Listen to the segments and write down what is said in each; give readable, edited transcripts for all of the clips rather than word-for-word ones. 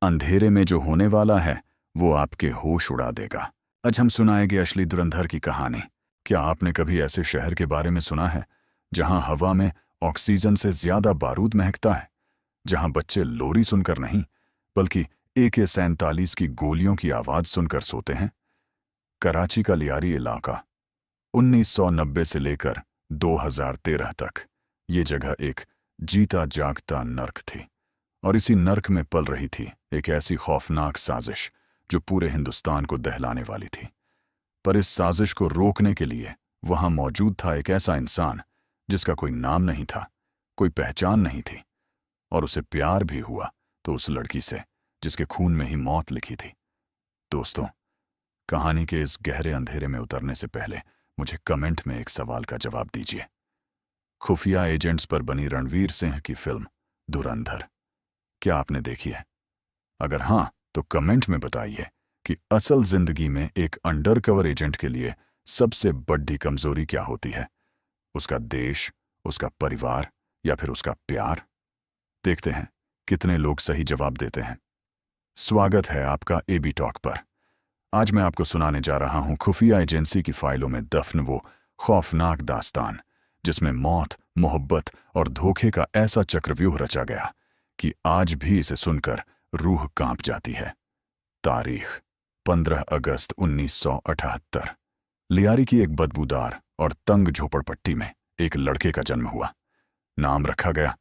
अंधेरे में जो होने वाला है वो आपके होश उड़ा देगा। आज हम सुनाएंगे असली धुरंधर की कहानी। क्या आपने कभी ऐसे शहर के बारे में सुना है जहां हवा में ऑक्सीजन से ज्यादा बारूद महकता है, जहां बच्चे लोरी सुनकर नहीं बल्कि AK-47 की गोलियों की आवाज सुनकर सोते हैं? कराची का लियारी इलाका 1990 से लेकर 2013 तक ये जगह एक जीता जागता नर्क थी, और इसी नर्क में पल रही थी एक ऐसी खौफनाक साजिश जो पूरे हिंदुस्तान को दहलाने वाली थी। पर इस साजिश को रोकने के लिए वहां मौजूद था एक ऐसा इंसान जिसका कोई नाम नहीं था, कोई पहचान नहीं थी, और उसे प्यार भी हुआ तो उस लड़की से जिसके खून में ही मौत लिखी थी। दोस्तों, कहानी के इस गहरे अंधेरे में उतरने से पहले मुझे कमेंट में एक सवाल का जवाब दीजिए। खुफिया एजेंट्स पर बनी रणवीर सिंह की फिल्म धुरंधर क्या आपने देखी है? अगर हां तो कमेंट में बताइए कि असल जिंदगी में एक अंडरकवर एजेंट के लिए सबसे बड़ी कमजोरी क्या होती है? उसका देश, उसका परिवार या फिर उसका प्यार? देखते हैं कितने लोग सही जवाब देते हैं। स्वागत है आपका AB टॉक पर। आज मैं आपको सुनाने जा रहा हूं खुफिया एजेंसी की फाइलों में दफन वो खौफनाक दास्तान जिसमें मौत, मोहब्बत और धोखे का ऐसा चक्रव्यूह रचा गया कि आज भी इसे सुनकर रूह कांप जाती है। तारीख 15 अगस्त 1978। लियारी की एक बदबूदार और तंग झोपड़पट्टी में एक लड़के का जन्म हुआ। नाम रखा गया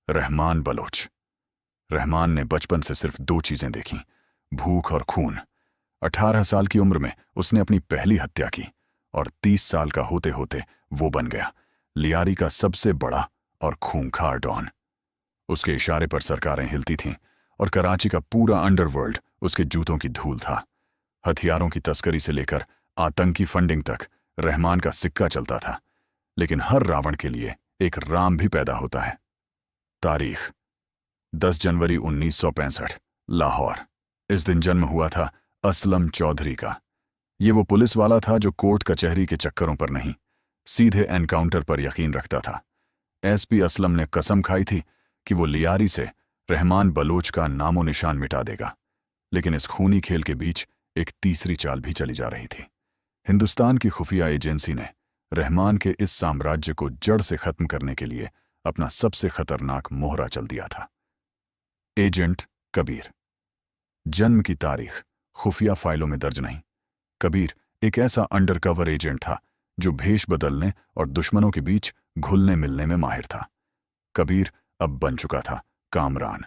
रहमान बलोच। रहमान ने बचपन से सिर्फ दो चीजें देखीं, भूख और खून। 18 साल की उम्र में उसने अपनी पहली हत्या की और 30 साल का होते होते वो बन गया लियारी का सबसे बड़ा और खूंखार डॉन। उसके इशारे पर सरकारें हिलती थीं और कराची का पूरा अंडरवर्ल्ड उसके जूतों की धूल था। हथियारों की तस्करी से लेकर आतंकी फंडिंग तक रहमान का सिक्का चलता था। लेकिन हर रावण के लिए एक राम भी पैदा होता है। तारीख 10 जनवरी 1965, लाहौर। इस दिन जन्म हुआ था असलम चौधरी का। ये वो पुलिस वाला था जो कोर्ट कचहरी के चक्करों पर नहीं, सीधे एनकाउंटर पर यकीन रखता था। SP असलम ने कसम खाई थी कि वो लियारी से रहमान बलोच का नामो निशान मिटा देगा। लेकिन इस खूनी खेल के बीच एक तीसरी चाल भी चली जा रही थी। हिंदुस्तान की खुफिया एजेंसी ने रहमान के इस साम्राज्य को जड़ से खत्म करने के लिए अपना सबसे खतरनाक मोहरा चल दिया था। एजेंट कबीर। जन्म की तारीख खुफिया फाइलों में दर्ज नहीं। कबीर एक ऐसा अंडरकवर एजेंट था जो भेष बदलने और दुश्मनों के बीच घुलने मिलने में माहिर था। कबीर अब बन चुका था कामरान,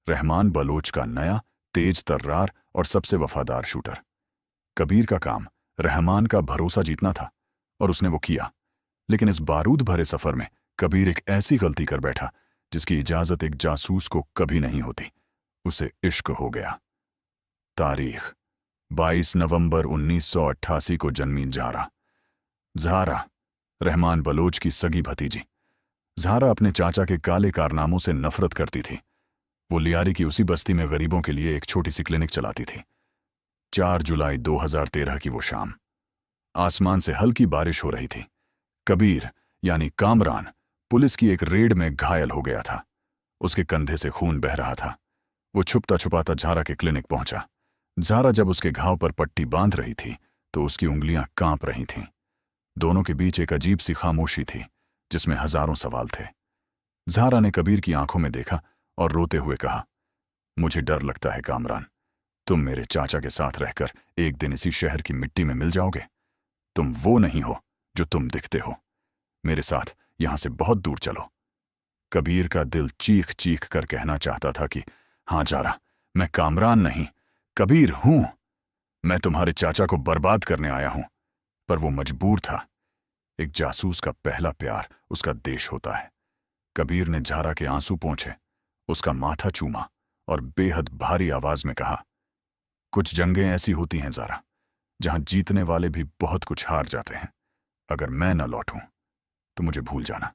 रहमान बलोच का नया, तेज तर्रार और सबसे वफादार शूटर। कबीर का काम रहमान का भरोसा जीतना था और उसने वो किया। लेकिन इस बारूद भरे सफर में कबीर एक ऐसी गलती कर बैठा जिसकी इजाजत एक जासूस को कभी नहीं होती। उसे इश्क हो गया। तारीख 22 नवंबर 1988 को जन्मी ज़ारा। ज़ारा रहमान बलोच की सगी भतीजी। ज़ारा अपने चाचा के काले कारनामों से नफरत करती थी। वो लियारी की उसी बस्ती में गरीबों के लिए एक छोटी सी क्लिनिक चलाती थी। 4 जुलाई 2013 की वो शाम, आसमान से हल्की बारिश हो रही थी। कबीर यानी कामरान पुलिस की एक रेड में घायल हो गया था। उसके कंधे से खून बह रहा था। वो छुपता छुपाता ज़ारा के क्लिनिक पहुंचा। ज़ारा जब उसके घाव पर पट्टी बांध रही थी तो उसकी उंगलियां कांप रही थीं। दोनों के बीच एक अजीब सी खामोशी थी जिसमें हजारों सवाल थे। ज़ारा ने कबीर की आंखों में देखा और रोते हुए कहा, मुझे डर लगता है कामरान, तुम मेरे चाचा के साथ रहकर एक दिन इसी शहर की मिट्टी में मिल जाओगे। तुम वो नहीं हो जो तुम दिखते हो। मेरे साथ यहां से बहुत दूर चलो। कबीर का दिल चीख चीख कर कहना चाहता था कि हां ज़ारा, मैं कामरान नहीं, कबीर हूं। मैं तुम्हारे चाचा को बर्बाद करने आया हूं। पर वो मजबूर था। एक जासूस का पहला प्यार उसका देश होता है। कबीर ने ज़ारा के आंसू पोंछे, उसका माथा चूमा और बेहद भारी आवाज में कहा, कुछ जंगें ऐसी होती हैं ज़ारा, जहां जीतने वाले भी बहुत कुछ हार जाते हैं। अगर मैं न लौटूं तो मुझे भूल जाना।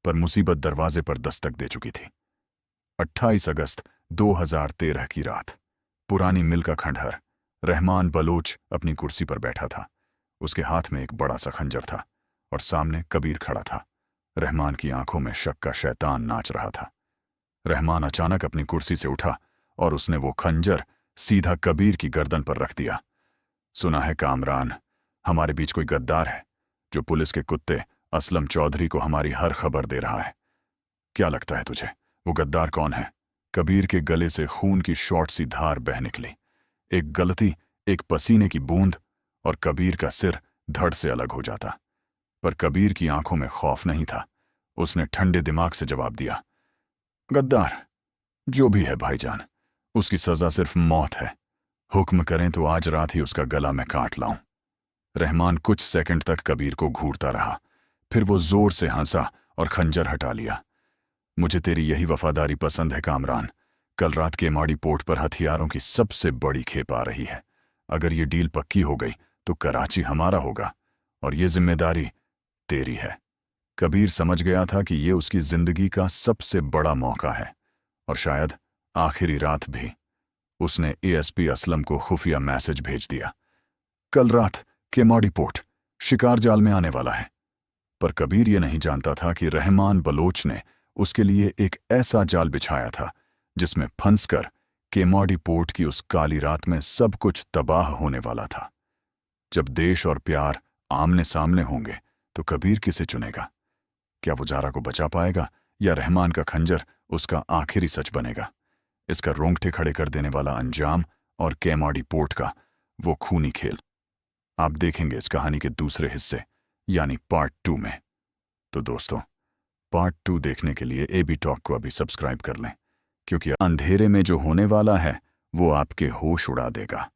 पर मुसीबत दरवाजे पर दस्तक दे चुकी थी। 28 अगस्त 2013 की रात, पुरानी मिल का खंडहर। रहमान बलोच अपनी कुर्सी पर बैठा था। उसके हाथ में एक बड़ा सा खंजर था और सामने कबीर खड़ा था। रहमान की आंखों में शक का शैतान नाच रहा था। रहमान अचानक अपनी कुर्सी से उठा और उसने वो खंजर सीधा कबीर की गर्दन पर रख दिया। सुना है कामरान, हमारे बीच कोई गद्दार है जो पुलिस के कुत्ते असलम चौधरी को हमारी हर खबर दे रहा है। क्या लगता है तुझे, वो गद्दार कौन है? कबीर के गले से खून की शॉर्ट सी धार बह निकली। एक गलती, एक पसीने की बूंद और कबीर का सिर धड़ से अलग हो जाता। पर कबीर की आंखों में खौफ नहीं था। उसने ठंडे दिमाग से जवाब दिया, गद्दार जो भी है भाईजान, उसकी सजा सिर्फ मौत है। हुक्म करें तो आज रात ही उसका गला मैं काट लाऊं। रहमान कुछ सेकंड तक कबीर को घूरता रहा, फिर वो जोर से हंसा और खंजर हटा लिया। मुझे तेरी यही वफादारी पसंद है कामरान। कल रात के माड़ी पोर्ट पर हथियारों की सबसे बड़ी खेप आ रही है। अगर ये डील पक्की हो गई तो कराची हमारा होगा और ये जिम्मेदारी तेरी है। कबीर समझ गया था कि ये उसकी जिंदगी का सबसे बड़ा मौका है और शायद आखिरी रात भी। उसने एएसपी असलम को खुफिया मैसेज भेज दिया, कल रात केमाड़ी पोर्ट शिकार जाल में आने वाला है। पर कबीर ये नहीं जानता था कि रहमान बलोच ने उसके लिए एक ऐसा जाल बिछाया था जिसमें फंसकर केमाड़ी पोर्ट की उस काली रात में सब कुछ तबाह होने वाला था। जब देश और प्यार आमने सामने होंगे तो कबीर किसे चुनेगा? क्या वो जारा को बचा पाएगा या रहमान का खंजर उसका आखिरी सच बनेगा? इसका रोंगटे खड़े कर देने वाला अंजाम और केमाड़ी पोर्ट का वो खूनी खेल आप देखेंगे इस कहानी के दूसरे हिस्से यानी पार्ट 2 में। तो दोस्तों, पार्ट 2 देखने के लिए एबी टॉक को अभी सब्सक्राइब कर लें, क्योंकि अंधेरे में जो होने वाला है वो आपके होश उड़ा देगा।